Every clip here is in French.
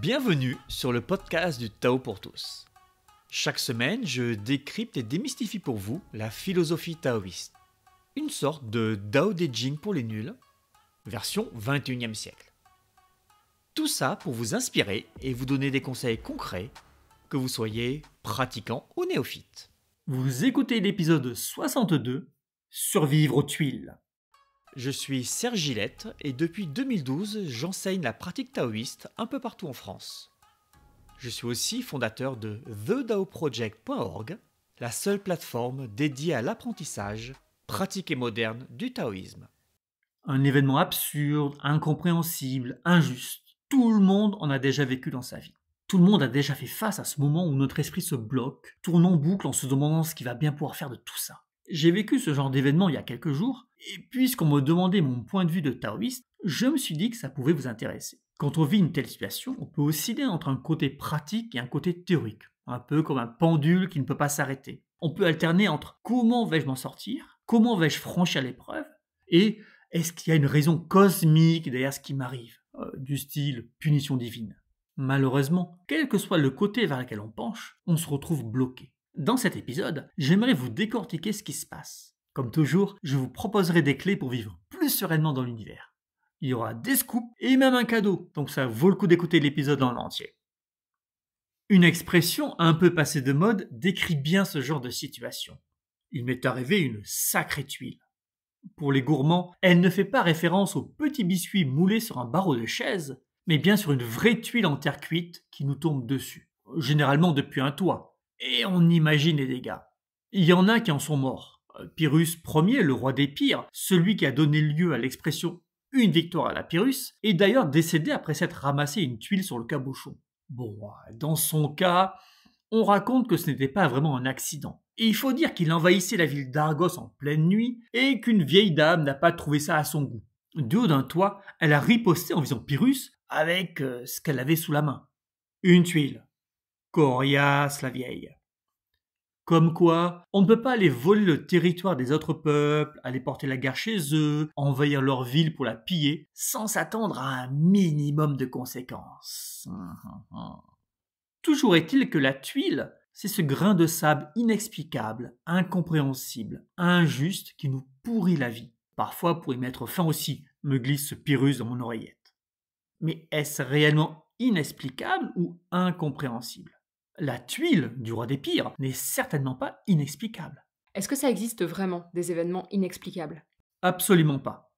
Bienvenue sur le podcast du Tao pour tous. Chaque semaine, je décrypte et démystifie pour vous la philosophie taoïste. Une sorte de Dao De Jing pour les nuls, version 21e siècle. Tout ça pour vous inspirer et vous donner des conseils concrets, que vous soyez pratiquant ou néophyte. Vous écoutez l'épisode 62, Survivre aux tuiles. Je suis Serge Gillette et depuis 2012, j'enseigne la pratique taoïste un peu partout en France. Je suis aussi fondateur de TheDaoProject.org, la seule plateforme dédiée à l'apprentissage, pratique et moderne du taoïsme. Un événement absurde, incompréhensible, injuste. Tout le monde en a déjà vécu dans sa vie. Tout le monde a déjà fait face à ce moment où notre esprit se bloque, tourne en boucle en se demandant ce qu'il va bien pouvoir faire de tout ça. J'ai vécu ce genre d'événement il y a quelques jours, et puisqu'on me demandait mon point de vue de taoïste, je me suis dit que ça pouvait vous intéresser. Quand on vit une telle situation, on peut osciller entre un côté pratique et un côté théorique, un peu comme un pendule qui ne peut pas s'arrêter. On peut alterner entre comment vais-je m'en sortir, comment vais-je franchir l'épreuve, et est-ce qu'il y a une raison cosmique derrière ce qui m'arrive, du style punition divine. Malheureusement, quel que soit le côté vers lequel on penche, on se retrouve bloqué. Dans cet épisode, j'aimerais vous décortiquer ce qui se passe. Comme toujours, je vous proposerai des clés pour vivre plus sereinement dans l'univers. Il y aura des scoops et même un cadeau, donc ça vaut le coup d'écouter l'épisode en entier. Une expression un peu passée de mode décrit bien ce genre de situation. Il m'est arrivé une sacrée tuile. Pour les gourmands, elle ne fait pas référence au petit biscuit moulé sur un barreau de chaise, mais bien sur une vraie tuile en terre cuite qui nous tombe dessus, généralement depuis un toit. Et on imagine les dégâts. Il y en a qui en sont morts. Pyrrhus Ier, le roi des Pires, celui qui a donné lieu à l'expression « une victoire à la Pyrrhus », est d'ailleurs décédé après s'être ramassé une tuile sur le cabochon. Bon, dans son cas, on raconte que ce n'était pas vraiment un accident. Et il faut dire qu'il envahissait la ville d'Argos en pleine nuit et qu'une vieille dame n'a pas trouvé ça à son goût. Du haut d'un toit, elle a riposté en visant Pyrrhus avec ce qu'elle avait sous la main. Une tuile. Coriace la vieille. Comme quoi, on ne peut pas aller voler le territoire des autres peuples, aller porter la guerre chez eux, envahir leur ville pour la piller, sans s'attendre à un minimum de conséquences. Toujours est-il que la tuile, c'est ce grain de sable inexplicable, incompréhensible, injuste qui nous pourrit la vie. Parfois, pour y mettre fin aussi, me glisse ce Pyrrhus dans mon oreillette. Mais est-ce réellement inexplicable ou incompréhensible ? La tuile du roi des Pires n'est certainement pas inexplicable. Est-ce que ça existe vraiment, des événements inexplicables ? Absolument pas.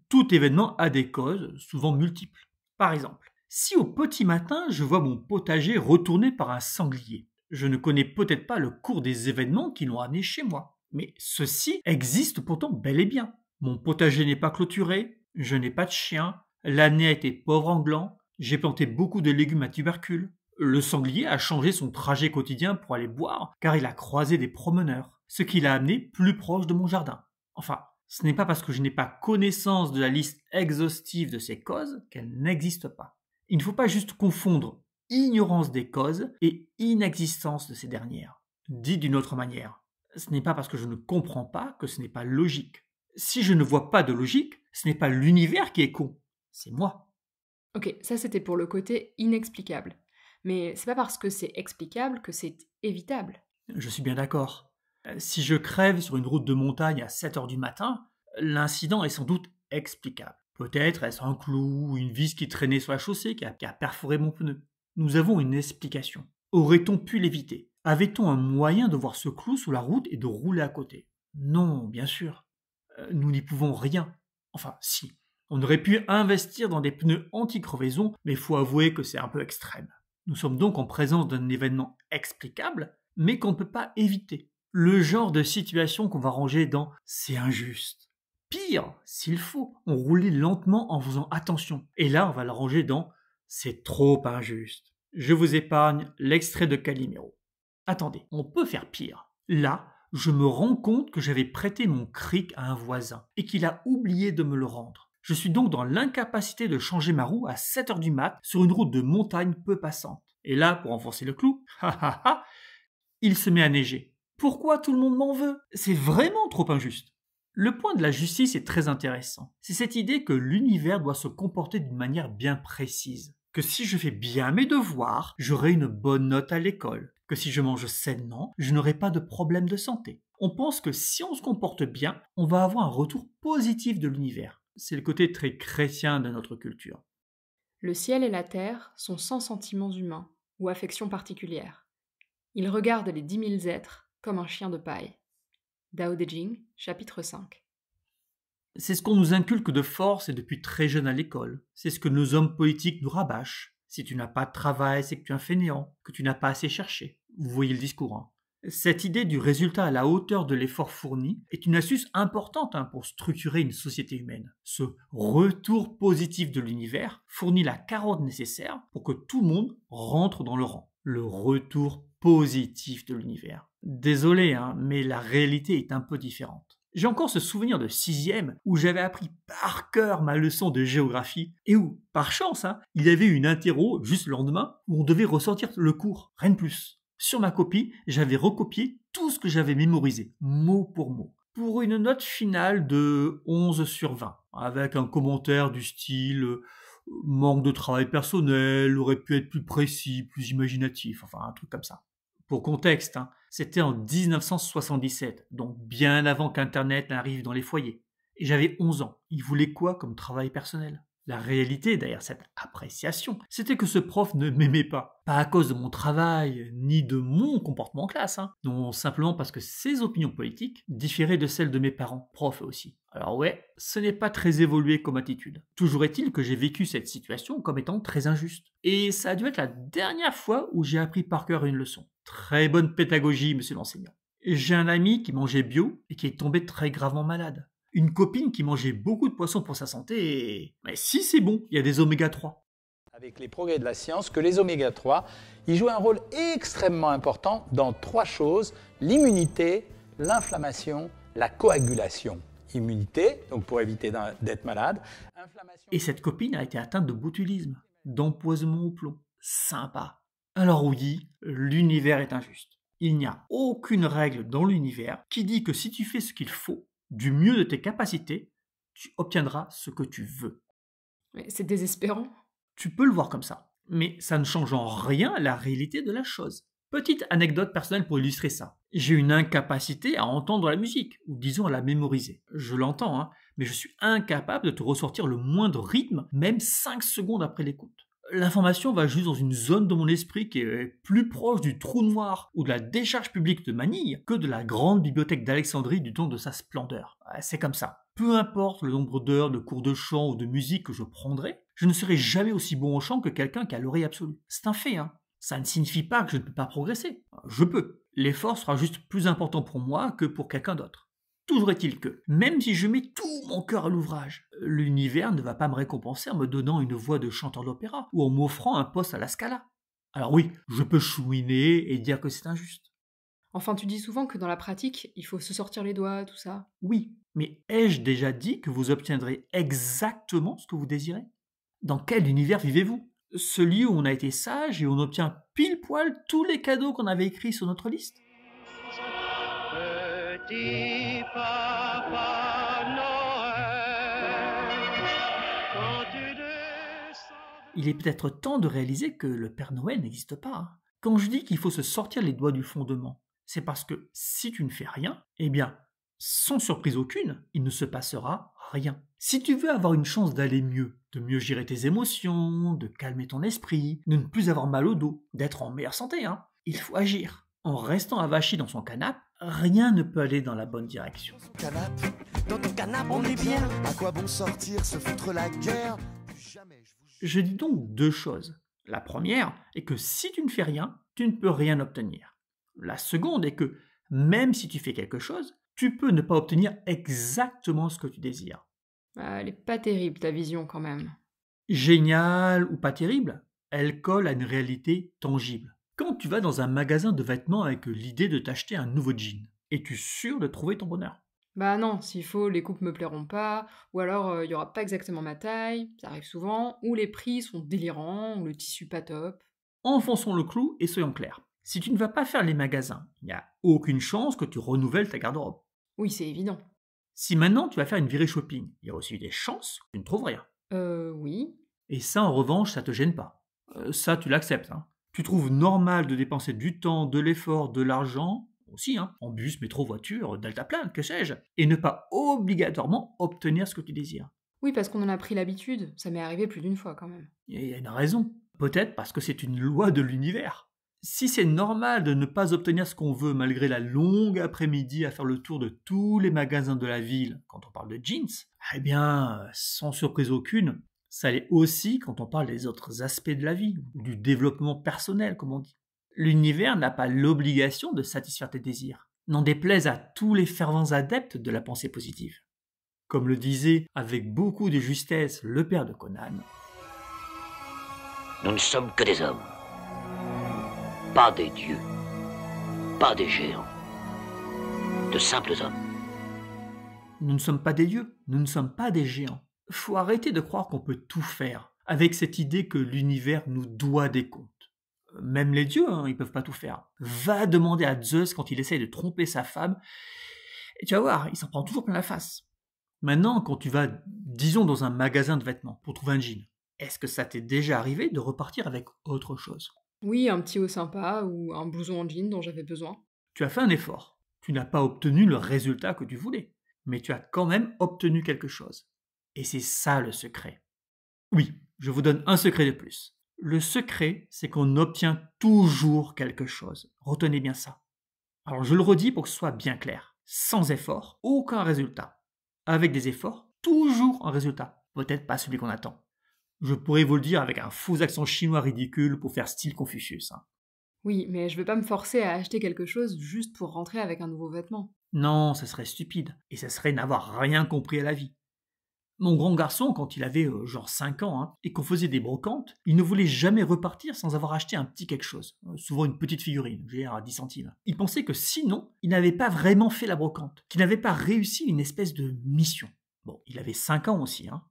Tout événement a des causes, souvent multiples. Par exemple, si au petit matin je vois mon potager retourné par un sanglier, je ne connais peut-être pas le cours des événements qui l'ont amené chez moi. Mais ceci existe pourtant bel et bien. Mon potager n'est pas clôturé, je n'ai pas de chien, l'année a été pauvre en glands, j'ai planté beaucoup de légumes à tubercules. Le sanglier a changé son trajet quotidien pour aller boire car il a croisé des promeneurs, ce qui l'a amené plus proche de mon jardin. Enfin, ce n'est pas parce que je n'ai pas connaissance de la liste exhaustive de ces causes qu'elles n'existent pas. Il ne faut pas juste confondre ignorance des causes et inexistence de ces dernières. Dit d'une autre manière, ce n'est pas parce que je ne comprends pas que ce n'est pas logique. Si je ne vois pas de logique, ce n'est pas l'univers qui est con, c'est moi. Ok, ça c'était pour le côté inexplicable. Mais c'est pas parce que c'est explicable que c'est évitable. Je suis bien d'accord. Si je crève sur une route de montagne à 7h du matin, l'incident est sans doute explicable. Peut-être est-ce un clou ou une vis qui traînait sur la chaussée qui a perforé mon pneu. Nous avons une explication. Aurait-on pu l'éviter ? Avait-on un moyen de voir ce clou sous la route et de rouler à côté ? Non, bien sûr. Nous n'y pouvons rien. Enfin, si. On aurait pu investir dans des pneus anti-crevaison, mais il faut avouer que c'est un peu extrême. Nous sommes donc en présence d'un événement explicable, mais qu'on ne peut pas éviter. Le genre de situation qu'on va ranger dans « c'est injuste ». Pire, s'il faut, on roulait lentement en faisant attention. Et là, on va le ranger dans « c'est trop injuste ». Je vous épargne l'extrait de Calimero. Attendez, on peut faire pire. Là, je me rends compte que j'avais prêté mon cric à un voisin et qu'il a oublié de me le rendre. Je suis donc dans l'incapacité de changer ma roue à 7h du mat sur une route de montagne peu passante. Et là, pour renforcer le clou, il se met à neiger. Pourquoi tout le monde m'en veut ? C'est vraiment trop injuste. Le point de la justice est très intéressant. C'est cette idée que l'univers doit se comporter d'une manière bien précise. que si je fais bien mes devoirs, j'aurai une bonne note à l'école, que si je mange sainement, je n'aurai pas de problème de santé. On pense que si on se comporte bien, on va avoir un retour positif de l'univers. C'est le côté très chrétien de notre culture. Le ciel et la terre sont sans sentiments humains ou affections particulières. Ils regardent les 10 000 êtres comme un chien de paille. Dao De Jing, chapitre 5. C'est ce qu'on nous inculque de force et depuis très jeune à l'école. C'est ce que nos hommes politiques nous rabâchent. Si tu n'as pas de travail, c'est que tu es un fainéant, que tu n'as pas assez cherché. Vous voyez le discours, hein. Cette idée du résultat à la hauteur de l'effort fourni est une astuce importante pour structurer une société humaine. Ce retour positif de l'univers fournit la carotte nécessaire pour que tout le monde rentre dans le rang. Le retour positif de l'univers. Désolé, mais la réalité est un peu différente. J'ai encore ce souvenir de 6e où j'avais appris par cœur ma leçon de géographie et où, par chance, il y avait une interro juste le lendemain où on devait ressortir le cours, rien de plus. Sur ma copie, j'avais recopié tout ce que j'avais mémorisé, mot pour mot, pour une note finale de 11 sur 20, avec un commentaire du style manque de travail personnel, aurait pu être plus précis, plus imaginatif, enfin un truc comme ça. Pour contexte, c'était en 1977, donc bien avant qu'Internet n'arrive dans les foyers. Et j'avais 11 ans. Il voulait quoi comme travail personnel ? La réalité derrière cette appréciation, c'était que ce prof ne m'aimait pas. Pas à cause de mon travail, ni de mon comportement en classe, non, simplement parce que ses opinions politiques différaient de celles de mes parents, profs aussi. Alors ouais, ce n'est pas très évolué comme attitude. Toujours est-il que j'ai vécu cette situation comme étant très injuste. Et ça a dû être la dernière fois où j'ai appris par cœur une leçon. Très bonne pédagogie, monsieur l'enseignant. J'ai un ami qui mangeait bio et qui est tombé très gravement malade. Une copine qui mangeait beaucoup de poissons pour sa santé et... Mais si c'est bon, il y a des oméga 3. Avec les progrès de la science, que les oméga 3, ils jouent un rôle extrêmement important dans 3 choses, l'immunité, l'inflammation, la coagulation. Immunité, donc pour éviter d'être malade. Inflammation... Et cette copine a été atteinte de botulisme, d'empoisonnement au plomb. Sympa. Alors oui, l'univers est injuste. Il n'y a aucune règle dans l'univers qui dit que si tu fais ce qu'il faut, du mieux de tes capacités, tu obtiendras ce que tu veux. Mais c'est désespérant. Tu peux le voir comme ça, mais ça ne change en rien la réalité de la chose. Petite anecdote personnelle pour illustrer ça. J'ai une incapacité à entendre la musique, ou disons à la mémoriser. Je l'entends, mais je suis incapable de te ressortir le moindre rythme, même 5 secondes après l'écoute. L'information va juste dans une zone de mon esprit qui est plus proche du trou noir ou de la décharge publique de Manille que de la grande bibliothèque d'Alexandrie du temps de sa splendeur. C'est comme ça. Peu importe le nombre d'heures de cours de chant ou de musique que je prendrai, je ne serai jamais aussi bon au chant que quelqu'un qui a l'oreille absolue. C'est un fait, Ça ne signifie pas que je ne peux pas progresser. Je peux. L'effort sera juste plus important pour moi que pour quelqu'un d'autre. Toujours est-il que, même si je mets tout mon cœur à l'ouvrage, l'univers ne va pas me récompenser en me donnant une voix de chanteur d'opéra ou en m'offrant un poste à la Scala. Alors oui, je peux chouiner et dire que c'est injuste. Enfin, tu dis souvent que dans la pratique, il faut se sortir les doigts, tout ça. Oui, mais ai-je déjà dit que vous obtiendrez exactement ce que vous désirez ? Dans quel univers vivez-vous ? Celui où on a été sage et où on obtient pile poil tous les cadeaux qu'on avait écrits sur notre liste ? Petit Papa Noël, quand tu descends... Il est peut-être temps de réaliser que le Père Noël n'existe pas. Quand je dis qu'il faut se sortir les doigts du fondement, c'est parce que si tu ne fais rien, eh bien, sans surprise aucune, il ne se passera rien. Si tu veux avoir une chance d'aller mieux, de mieux gérer tes émotions, de calmer ton esprit, de ne plus avoir mal au dos, d'être en meilleure santé, il faut agir. En restant avachi dans son canapé, rien ne peut aller dans la bonne direction. Dans ton canapé, on est bien. À quoi bon sortir, se foutre la guerre ? Je dis donc 2 choses. La première est que si tu ne fais rien, tu ne peux rien obtenir. La seconde est que même si tu fais quelque chose, tu peux ne pas obtenir exactement ce que tu désires. Elle est pas terrible ta vision quand même. Géniale ou pas terrible, elle colle à une réalité tangible. Quand tu vas dans un magasin de vêtements avec l'idée de t'acheter un nouveau jean, es-tu sûr de trouver ton bonheur ? Bah non, s'il faut, les coupes me plairont pas, ou alors il y aura pas exactement ma taille, ça arrive souvent, ou les prix sont délirants, ou le tissu pas top. Enfonçons le clou et soyons clairs. Si tu ne vas pas faire les magasins, il n'y a aucune chance que tu renouvelles ta garde-robe. Oui, c'est évident. Si maintenant tu vas faire une virée shopping, il y a aussi des chances que tu ne trouves rien. Oui. Et ça, en revanche, ça te gêne pas. Ça, tu l'acceptes. Hein. Tu trouves normal de dépenser du temps, de l'effort, de l'argent, aussi, hein, en bus, métro, voiture, deltaplane, que sais-je, et ne pas obligatoirement obtenir ce que tu désires. Oui, parce qu'on en a pris l'habitude, ça m'est arrivé plus d'une fois quand même. Et il y a une raison. Peut-être parce que c'est une loi de l'univers. Si c'est normal de ne pas obtenir ce qu'on veut malgré la longue après-midi à faire le tour de tous les magasins de la ville quand on parle de jeans, eh bien, sans surprise aucune, ça l'est aussi quand on parle des autres aspects de la vie, ou du développement personnel, comme on dit. L'univers n'a pas l'obligation de satisfaire tes désirs, n'en déplaise à tous les fervents adeptes de la pensée positive. Comme le disait avec beaucoup de justesse le père de Conan, nous ne sommes que des hommes, pas des dieux, pas des géants, de simples hommes. Nous ne sommes pas des dieux, nous ne sommes pas des géants. Faut arrêter de croire qu'on peut tout faire, avec cette idée que l'univers nous doit des comptes. Même les dieux, hein, ils peuvent pas tout faire. Va demander à Zeus quand il essaye de tromper sa femme, et tu vas voir, il s'en prend toujours plein la face. Maintenant, quand tu vas, disons, dans un magasin de vêtements pour trouver un jean, est-ce que ça t'est déjà arrivé de repartir avec autre chose? Oui, un petit haut sympa ou un blouson en jean dont j'avais besoin. Tu as fait un effort. Tu n'as pas obtenu le résultat que tu voulais, mais tu as quand même obtenu quelque chose. Et c'est ça le secret. Oui, je vous donne un secret de plus. Le secret, c'est qu'on obtient toujours quelque chose. Retenez bien ça. Alors je le redis pour que ce soit bien clair. Sans effort, aucun résultat. Avec des efforts, toujours un résultat. Peut-être pas celui qu'on attend. Je pourrais vous le dire avec un faux accent chinois ridicule pour faire style Confucius. Hein. Oui, mais je veux pas me forcer à acheter quelque chose juste pour rentrer avec un nouveau vêtement. Non, ça serait stupide. Et ça serait n'avoir rien compris à la vie. Mon grand garçon, quand il avait genre 5 ans, hein, et qu'on faisait des brocantes, il ne voulait jamais repartir sans avoir acheté un petit quelque chose. Souvent une petite figurine, à 10 centimes. Il pensait que sinon, il n'avait pas vraiment fait la brocante, qu'il n'avait pas réussi une espèce de mission. Bon, il avait 5 ans aussi. Hein.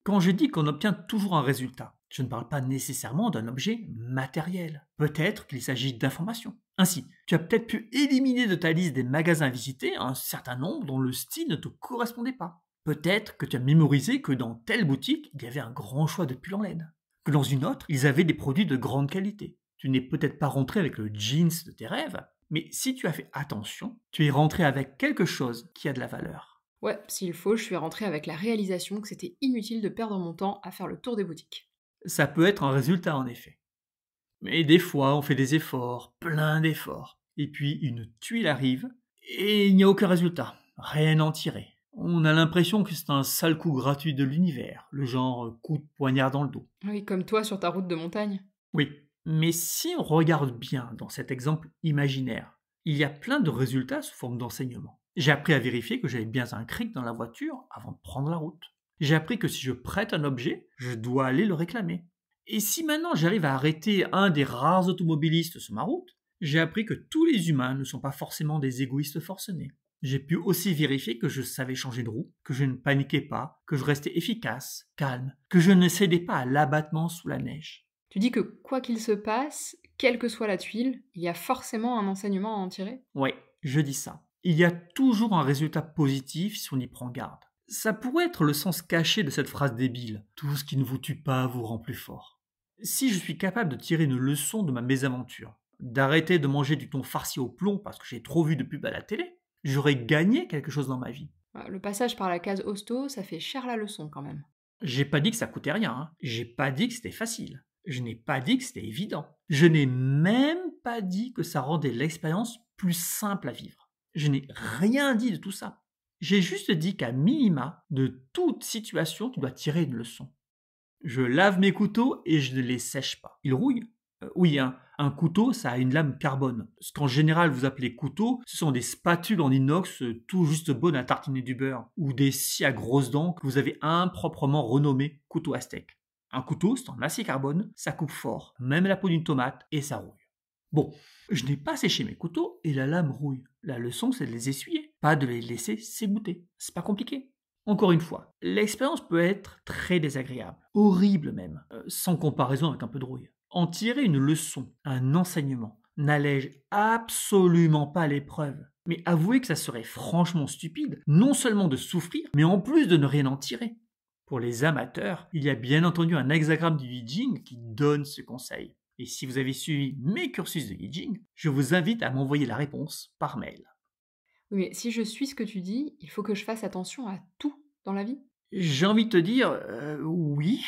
Quand je dis qu'on obtient toujours un résultat, je ne parle pas nécessairement d'un objet matériel. Peut-être qu'il s'agit d'informations. Ainsi, tu as peut-être pu éliminer de ta liste des magasins visités un certain nombre dont le style ne te correspondait pas. Peut-être que tu as mémorisé que dans telle boutique, il y avait un grand choix de pulls en laine. Que dans une autre, ils avaient des produits de grande qualité. Tu n'es peut-être pas rentré avec le jeans de tes rêves, mais si tu as fait attention, tu es rentré avec quelque chose qui a de la valeur. Ouais, s'il faut, je suis rentrée avec la réalisation que c'était inutile de perdre mon temps à faire le tour des boutiques. Ça peut être un résultat en effet. Mais des fois, on fait des efforts, plein d'efforts. Et puis une tuile arrive, et il n'y a aucun résultat. Rien à en tirer. On a l'impression que c'est un sale coup gratuit de l'univers, le genre coup de poignard dans le dos. Oui, comme toi sur ta route de montagne. Oui, mais si on regarde bien dans cet exemple imaginaire, il y a plein de résultats sous forme d'enseignement. J'ai appris à vérifier que j'avais bien un cric dans la voiture avant de prendre la route. J'ai appris que si je prête un objet, je dois aller le réclamer. Et si maintenant j'arrive à arrêter un des rares automobilistes sur ma route, j'ai appris que tous les humains ne sont pas forcément des égoïstes forcenés. J'ai pu aussi vérifier que je savais changer de roue, que je ne paniquais pas, que je restais efficace, calme, que je ne cédais pas à l'abattement sous la neige. Tu dis que quoi qu'il se passe, quelle que soit la tuile, il y a forcément un enseignement à en tirer? Oui, je dis ça. Il y a toujours un résultat positif si on y prend garde. Ça pourrait être le sens caché de cette phrase débile. Tout ce qui ne vous tue pas vous rend plus fort. Si je suis capable de tirer une leçon de ma mésaventure, d'arrêter de manger du thon farci au plomb parce que j'ai trop vu de pub à la télé, j'aurais gagné quelque chose dans ma vie. Le passage par la case hosto, ça fait cher la leçon quand même. J'ai pas dit que ça coûtait rien, hein. J'ai pas dit que c'était facile. Je n'ai pas dit que c'était évident. Je n'ai même pas dit que ça rendait l'expérience plus simple à vivre. Je n'ai rien dit de tout ça. J'ai juste dit qu'à minima, de toute situation, tu dois tirer une leçon. Je lave mes couteaux et je ne les sèche pas. Ils rouillent. Oui, un couteau, ça a une lame carbone. Ce qu'en général vous appelez couteau, ce sont des spatules en inox tout juste bonnes à tartiner du beurre, ou des scies à grosses dents que vous avez improprement renommés couteau à steak. Un couteau, c'est en acier carbone, ça coupe fort, même la peau d'une tomate, et ça rouille. Bon, je n'ai pas séché mes couteaux et la lame rouille. La leçon, c'est de les essuyer, pas de les laisser s'égoutter. C'est pas compliqué. Encore une fois, l'expérience peut être très désagréable, horrible même, sans comparaison avec un peu de rouille. En tirer une leçon, un enseignement, n'allège absolument pas l'épreuve. Mais avouez que ça serait franchement stupide, non seulement de souffrir, mais en plus de ne rien en tirer. Pour les amateurs, il y a bien entendu un hexagramme du I Ching qui donne ce conseil. Et si vous avez suivi mes cursus de I Ching, je vous invite à m'envoyer la réponse par mail. Oui, mais si je suis ce que tu dis, il faut que je fasse attention à tout dans la vie. J'ai envie de te dire oui.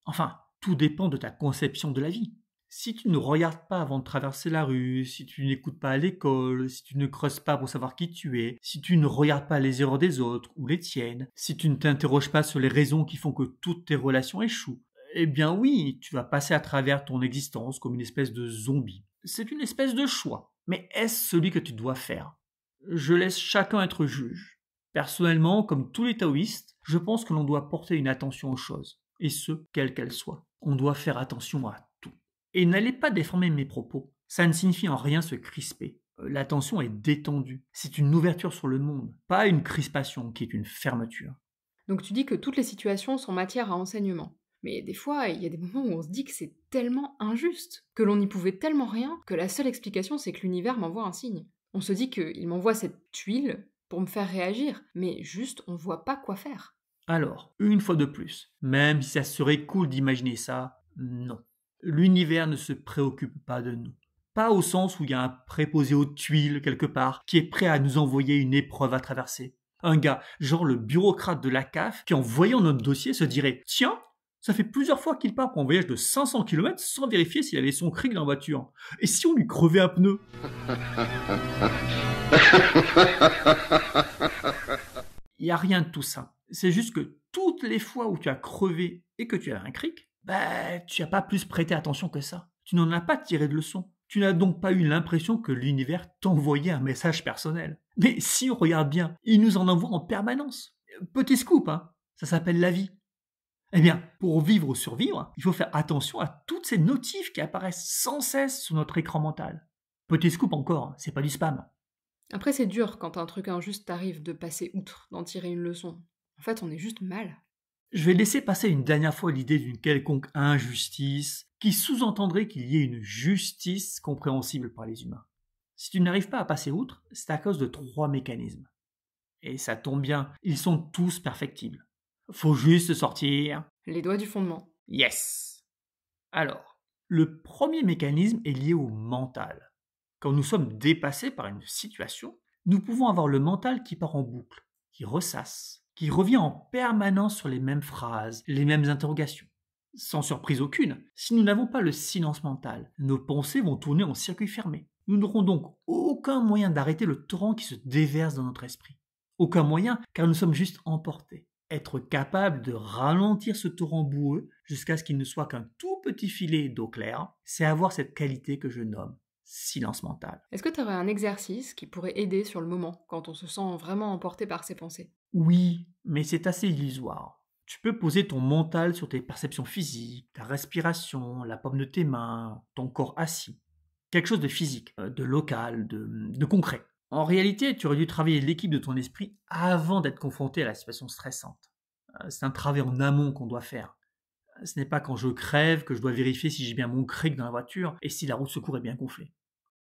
Enfin, tout dépend de ta conception de la vie. Si tu ne regardes pas avant de traverser la rue, si tu n'écoutes pas à l'école, si tu ne creuses pas pour savoir qui tu es, si tu ne regardes pas les erreurs des autres ou les tiennes, si tu ne t'interroges pas sur les raisons qui font que toutes tes relations échouent, eh bien oui, tu vas passer à travers ton existence comme une espèce de zombie. C'est une espèce de choix. Mais est-ce celui que tu dois faire ? Je laisse chacun être juge. Personnellement, comme tous les taoïstes, je pense que l'on doit porter une attention aux choses, et ce, quelles qu'elles soient. On doit faire attention à tout. Et n'allez pas déformer mes propos. Ça ne signifie en rien se crisper. L'attention est détendue. C'est une ouverture sur le monde, pas une crispation qui est une fermeture. Donc tu dis que toutes les situations sont matière à enseignement. Mais des fois, il y a des moments où on se dit que c'est tellement injuste, que l'on n'y pouvait tellement rien, que la seule explication c'est que l'univers m'envoie un signe. On se dit qu'il m'envoie cette tuile pour me faire réagir, mais juste on voit pas quoi faire. Alors, une fois de plus, même si ça serait cool d'imaginer ça, non. L'univers ne se préoccupe pas de nous. Pas au sens où il y a un préposé aux tuiles quelque part qui est prêt à nous envoyer une épreuve à traverser. Un gars, genre le bureaucrate de la CAF, qui en voyant notre dossier se dirait « Tiens, ça fait plusieurs fois qu'il part pour un voyage de 500 km sans vérifier s'il avait son cric dans la voiture. Et si on lui crevait un pneu ?» Il n'y a rien de tout ça. C'est juste que toutes les fois où tu as crevé et que tu as un cric, tu n'as pas plus prêté attention que ça. Tu n'en as pas tiré de leçon. Tu n'as donc pas eu l'impression que l'univers t'envoyait un message personnel. Mais si on regarde bien, il nous en envoie en permanence. Petit scoop, hein, ça s'appelle la vie. Eh bien, pour vivre ou survivre, il faut faire attention à toutes ces notifs qui apparaissent sans cesse sur notre écran mental. Petit scoop encore, c'est pas du spam. Après c'est dur quand un truc injuste t'arrive de passer outre, d'en tirer une leçon. En fait on est juste mal. Je vais laisser passer une dernière fois l'idée d'une quelconque injustice qui sous-entendrait qu'il y ait une justice compréhensible par les humains. Si tu n'arrives pas à passer outre, c'est à cause de 3 mécanismes. Et ça tombe bien, ils sont tous perfectibles. Faut juste sortir Les doigts du fondement. yes. Alors, le premier mécanisme est lié au mental. Quand nous sommes dépassés par une situation, nous pouvons avoir le mental qui part en boucle, qui ressasse, qui revient en permanence sur les mêmes phrases, les mêmes interrogations. Sans surprise aucune, si nous n'avons pas le silence mental, nos pensées vont tourner en circuit fermé. Nous n'aurons donc aucun moyen d'arrêter le torrent qui se déverse dans notre esprit. Aucun moyen, car nous sommes juste emportés. Être capable de ralentir ce torrent boueux jusqu'à ce qu'il ne soit qu'un tout petit filet d'eau claire, c'est avoir cette qualité que je nomme silence mental. Est-ce que tu aurais un exercice qui pourrait aider sur le moment, quand on se sent vraiment emporté par ses pensées ? Oui, mais c'est assez illusoire. Tu peux poser ton mental sur tes perceptions physiques, ta respiration, la paume de tes mains, ton corps assis. Quelque chose de physique, de local, de concret. En réalité, tu aurais dû travailler l'équipe de ton esprit avant d'être confronté à la situation stressante. C'est un travail en amont qu'on doit faire. Ce n'est pas quand je crève que je dois vérifier si j'ai bien mon cric dans la voiture et si la roue de secours est bien gonflée.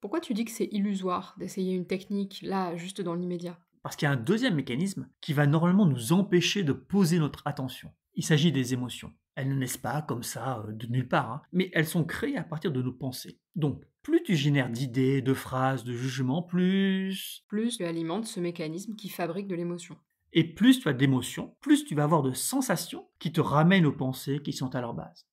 Pourquoi tu dis que c'est illusoire d'essayer une technique, là, juste dans l'immédiat ? Parce qu'il y a un deuxième mécanisme qui va normalement nous empêcher de poser notre attention. Il s'agit des émotions. Elles ne naissent pas comme ça, de nulle part, hein, mais elles sont créées à partir de nos pensées. Donc, plus tu génères d'idées, de phrases, de jugements, plus tu alimentes ce mécanisme qui fabrique de l'émotion. Et plus tu as d'émotions, plus tu vas avoir de sensations qui te ramènent aux pensées qui sont à leur base.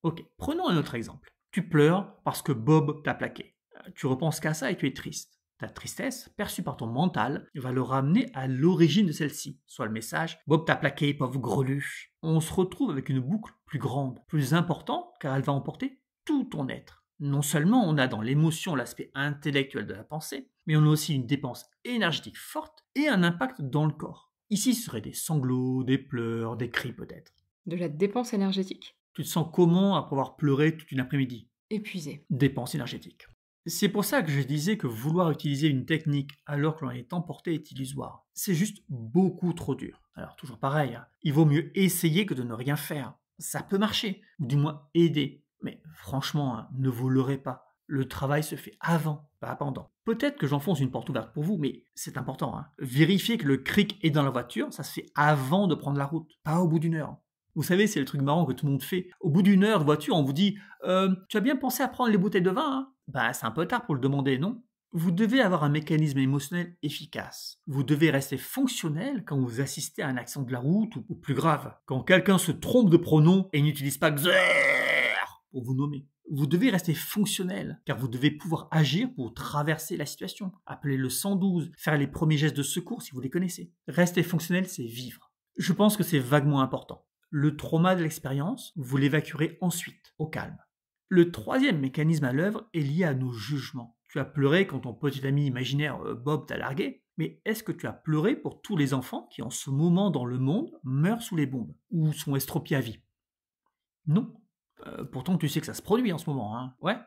Ok, prenons un autre exemple. Tu pleures parce que Bob t'a plaqué. Tu repenses qu'à ça et tu es triste. Ta tristesse, perçue par ton mental, va le ramener à l'origine de celle-ci, soit le message « Bob t'a plaqué, pauvre greluche ». On se retrouve avec une boucle plus grande, plus importante, car elle va emporter tout ton être. Non seulement on a dans l'émotion l'aspect intellectuel de la pensée, mais on a aussi une dépense énergétique forte et un impact dans le corps. Ici, ce seraient des sanglots, des pleurs, des cris peut-être. De la dépense énergétique. Tu te sens comment après avoir pleuré toute une après-midi ? Épuisé. Dépense énergétique. C'est pour ça que je disais que vouloir utiliser une technique alors que l'on est emporté est illusoire. C'est juste beaucoup trop dur. Alors toujours pareil, hein, il vaut mieux essayer que de ne rien faire. Ça peut marcher, ou du moins aider. Mais franchement, hein, ne vous leurrez pas. Le travail se fait avant, pas pendant. Peut-être que j'enfonce une porte ouverte pour vous, mais c'est important. Hein. Vérifier que le cric est dans la voiture, ça se fait avant de prendre la route, pas au bout d'une heure. Vous savez, c'est le truc marrant que tout le monde fait. Au bout d'une heure de voiture, on vous dit « Tu as bien pensé à prendre les bouteilles de vin, hein ?» Bah, c'est un peu tard pour le demander, non? Vous devez avoir un mécanisme émotionnel efficace. Vous devez rester fonctionnel quand vous assistez à un accident de la route ou plus grave, quand quelqu'un se trompe de pronom et n'utilise pas XER pour vous nommer. Vous devez rester fonctionnel, car vous devez pouvoir agir pour traverser la situation. Appeler le 112, faire les premiers gestes de secours si vous les connaissez. Rester fonctionnel, c'est vivre. Je pense que c'est vaguement important. Le trauma de l'expérience, vous l'évacuerez ensuite, au calme. Le troisième mécanisme à l'œuvre est lié à nos jugements. Tu as pleuré quand ton petit ami imaginaire Bob t'a largué, mais est-ce que tu as pleuré pour tous les enfants qui en ce moment dans le monde meurent sous les bombes ou sont estropiés à vie? Non. Pourtant tu sais que ça se produit en ce moment, hein? Ouais.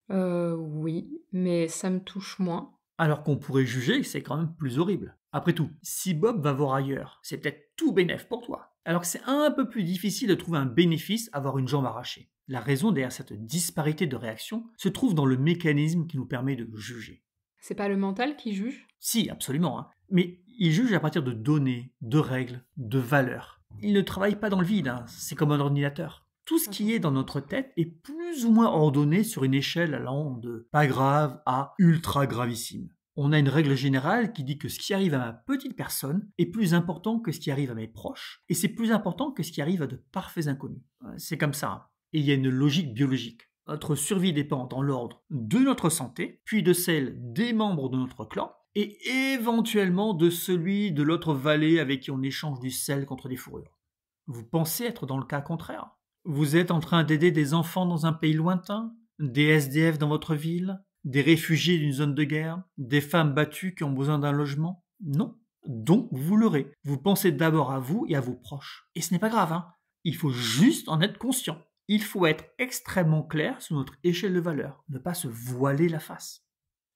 Oui, mais ça me touche moins. Alors qu'on pourrait juger que c'est quand même plus horrible. Après tout, si Bob va voir ailleurs, c'est peut-être tout bénef pour toi. Alors que c'est un peu plus difficile de trouver un bénéfice à avoir une jambe arrachée. La raison derrière cette disparité de réaction se trouve dans le mécanisme qui nous permet de juger. C'est pas le mental qui juge? Si, absolument, hein. Mais il juge à partir de données, de règles, de valeurs. Il ne travaille pas dans le vide, hein. C'est comme un ordinateur. Tout ce qui est dans notre tête est plus ou moins ordonné sur une échelle allant de pas grave à ultra gravissime. On a une règle générale qui dit que ce qui arrive à ma petite personne est plus important que ce qui arrive à mes proches, et c'est plus important que ce qui arrive à de parfaits inconnus. C'est comme ça, hein. Et il y a une logique biologique. Notre survie dépend dans l'ordre de notre santé, puis de celle des membres de notre clan, et éventuellement de celui de l'autre vallée avec qui on échange du sel contre des fourrures. Vous pensez être dans le cas contraire? Vous êtes en train d'aider des enfants dans un pays lointain, des SDF dans votre ville, des réfugiés d'une zone de guerre, des femmes battues qui ont besoin d'un logement? Non. Donc vous l'aurez. Vous pensez d'abord à vous et à vos proches. Et ce n'est pas grave, hein. Il faut juste en être conscient. Il faut être extrêmement clair sur notre échelle de valeur, ne pas se voiler la face.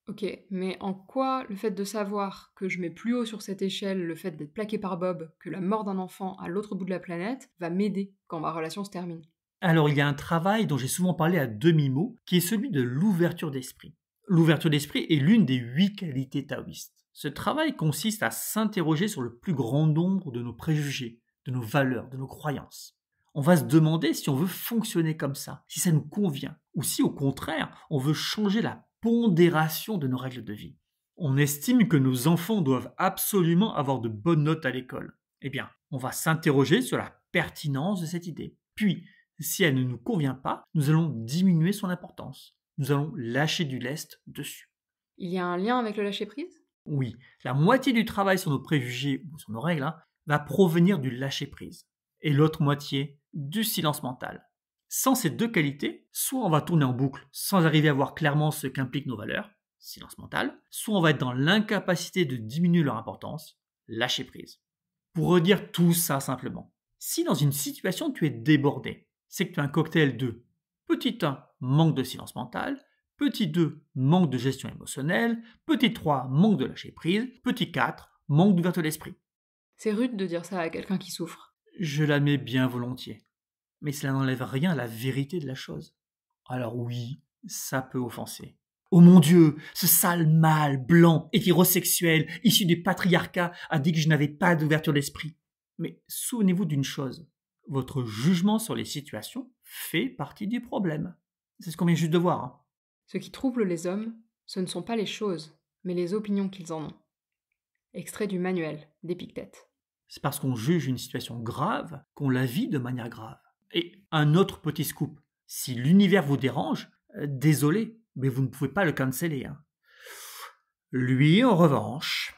Ok, mais en quoi le fait de savoir que je mets plus haut sur cette échelle le fait d'être plaqué par Bob que la mort d'un enfant à l'autre bout de la planète va m'aider quand ma relation se termine? Alors il y a un travail dont j'ai souvent parlé à demi-mot, qui est celui de l'ouverture d'esprit. L'ouverture d'esprit est l'une des 8 qualités taoïstes. Ce travail consiste à s'interroger sur le plus grand nombre de nos préjugés, de nos valeurs, de nos croyances. On va se demander si on veut fonctionner comme ça, si ça nous convient, ou si au contraire, on veut changer la pondération de nos règles de vie. On estime que nos enfants doivent absolument avoir de bonnes notes à l'école. Eh bien, on va s'interroger sur la pertinence de cette idée. Puis, si elle ne nous convient pas, nous allons diminuer son importance. Nous allons lâcher du lest dessus. Il y a un lien avec le lâcher-prise? Oui, la moitié du travail sur nos préjugés ou sur nos règles va provenir du lâcher-prise. Et l'autre moitié du silence mental. Sans ces 2 qualités, soit on va tourner en boucle sans arriver à voir clairement ce qu'impliquent nos valeurs, silence mental, soit on va être dans l'incapacité de diminuer leur importance, lâcher prise. Pour redire tout ça simplement, si dans une situation tu es débordé, c'est que tu as un cocktail de petit 1, manque de silence mental, petit 2, manque de gestion émotionnelle, petit 3, manque de lâcher prise, petit 4, manque d'ouverture d'esprit. C'est rude de dire ça à quelqu'un qui souffre. Je l'admets bien volontiers, mais cela n'enlève rien à la vérité de la chose. Alors oui, ça peut offenser. Oh mon Dieu, ce sale mâle blanc, hétérosexuel, issu du patriarcat, a dit que je n'avais pas d'ouverture d'esprit. Mais souvenez-vous d'une chose, votre jugement sur les situations fait partie du problème. C'est ce qu'on vient juste de voir, hein. Ce qui trouble les hommes, ce ne sont pas les choses, mais les opinions qu'ils en ont. Extrait du manuel d'Épictète. C'est parce qu'on juge une situation grave qu'on la vit de manière grave. Et un autre petit scoop, si l'univers vous dérange, désolé, mais vous ne pouvez pas le canceller, hein. Lui, en revanche...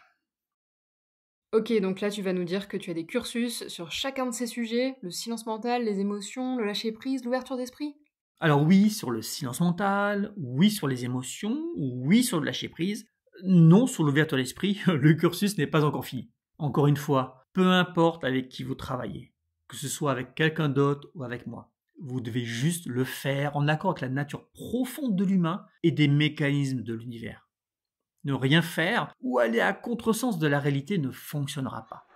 Ok, donc là tu vas nous dire que tu as des cursus sur chacun de ces sujets, le silence mental, les émotions, le lâcher-prise, l'ouverture d'esprit? Alors oui, sur le silence mental, oui sur les émotions, oui sur le lâcher-prise, non sur l'ouverture d'esprit, le cursus n'est pas encore fini. Encore une fois, peu importe avec qui vous travaillez, que ce soit avec quelqu'un d'autre ou avec moi, vous devez juste le faire en accord avec la nature profonde de l'humain et des mécanismes de l'univers. Ne rien faire ou aller à contresens de la réalité ne fonctionnera pas.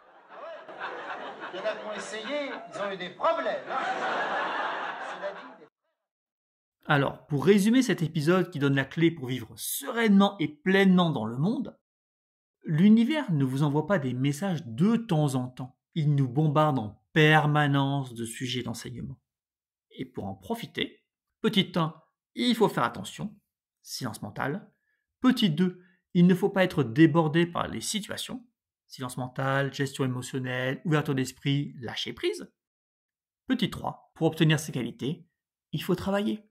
Il y en a qui ont essayé, ils ont eu des problèmes. Alors, pour résumer cet épisode qui donne la clé pour vivre sereinement et pleinement dans le monde, l'univers ne vous envoie pas des messages de temps en temps. Il nous bombarde en permanence de sujets d'enseignement. Et pour en profiter, petit 1, il faut faire attention, silence mental. Petit 2, il ne faut pas être débordé par les situations, silence mental, gestion émotionnelle, ouverture d'esprit, lâcher prise. Petit 3, pour obtenir ces qualités, il faut travailler.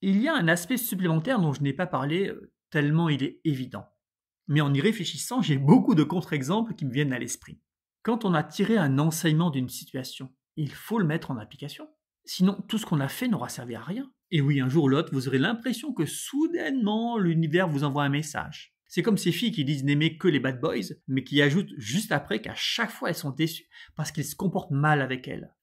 Il y a un aspect supplémentaire dont je n'ai pas parlé tellement il est évident. Mais en y réfléchissant, j'ai beaucoup de contre-exemples qui me viennent à l'esprit. Quand on a tiré un enseignement d'une situation, il faut le mettre en application. Sinon, tout ce qu'on a fait n'aura servi à rien. Et oui, un jour ou l'autre, vous aurez l'impression que soudainement, l'univers vous envoie un message. C'est comme ces filles qui disent n'aimer que les bad boys, mais qui ajoutent juste après qu'à chaque fois elles sont déçues parce qu'ils se comportent mal avec elles.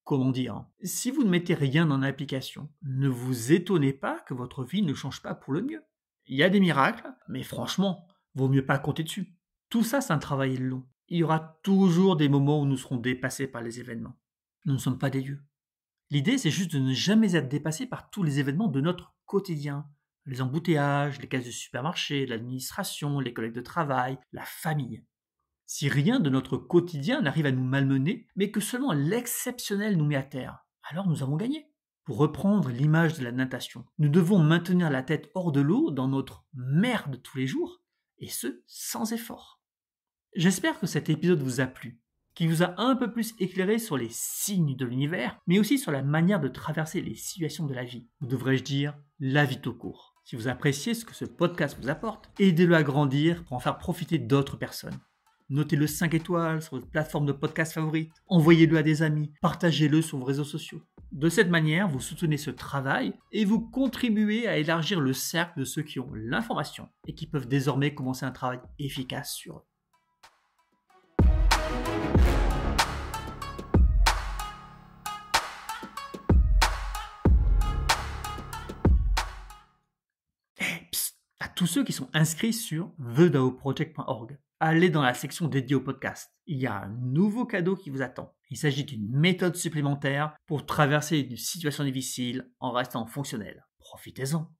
Comment dire ? Si vous ne mettez rien en application, ne vous étonnez pas que votre vie ne change pas pour le mieux. Il y a des miracles, mais franchement, vaut mieux pas compter dessus. Tout ça, c'est un travail long. Il y aura toujours des moments où nous serons dépassés par les événements. Nous ne sommes pas des dieux. L'idée, c'est juste de ne jamais être dépassé par tous les événements de notre quotidien. Les embouteillages, les caisses de supermarché, l'administration, les collègues de travail, la famille. Si rien de notre quotidien n'arrive à nous malmener, mais que seulement l'exceptionnel nous met à terre, alors nous avons gagné. Pour reprendre l'image de la natation, nous devons maintenir la tête hors de l'eau dans notre mer de tous les jours, et ce, sans effort. J'espère que cet épisode vous a plu, qu'il vous a un peu plus éclairé sur les signes de l'univers, mais aussi sur la manière de traverser les situations de la vie, ou devrais-je dire, la vie tout court. Si vous appréciez ce que ce podcast vous apporte, aidez-le à grandir pour en faire profiter d'autres personnes. Notez-le 5 étoiles sur votre plateforme de podcast favorite, envoyez-le à des amis, partagez-le sur vos réseaux sociaux. De cette manière, vous soutenez ce travail et vous contribuez à élargir le cercle de ceux qui ont l'information et qui peuvent désormais commencer un travail efficace sur eux. À tous ceux qui sont inscrits sur thedaoproject.org, allez dans la section dédiée au podcast. Il y a un nouveau cadeau qui vous attend. Il s'agit d'une méthode supplémentaire pour traverser une situation difficile en restant fonctionnel. Profitez-en.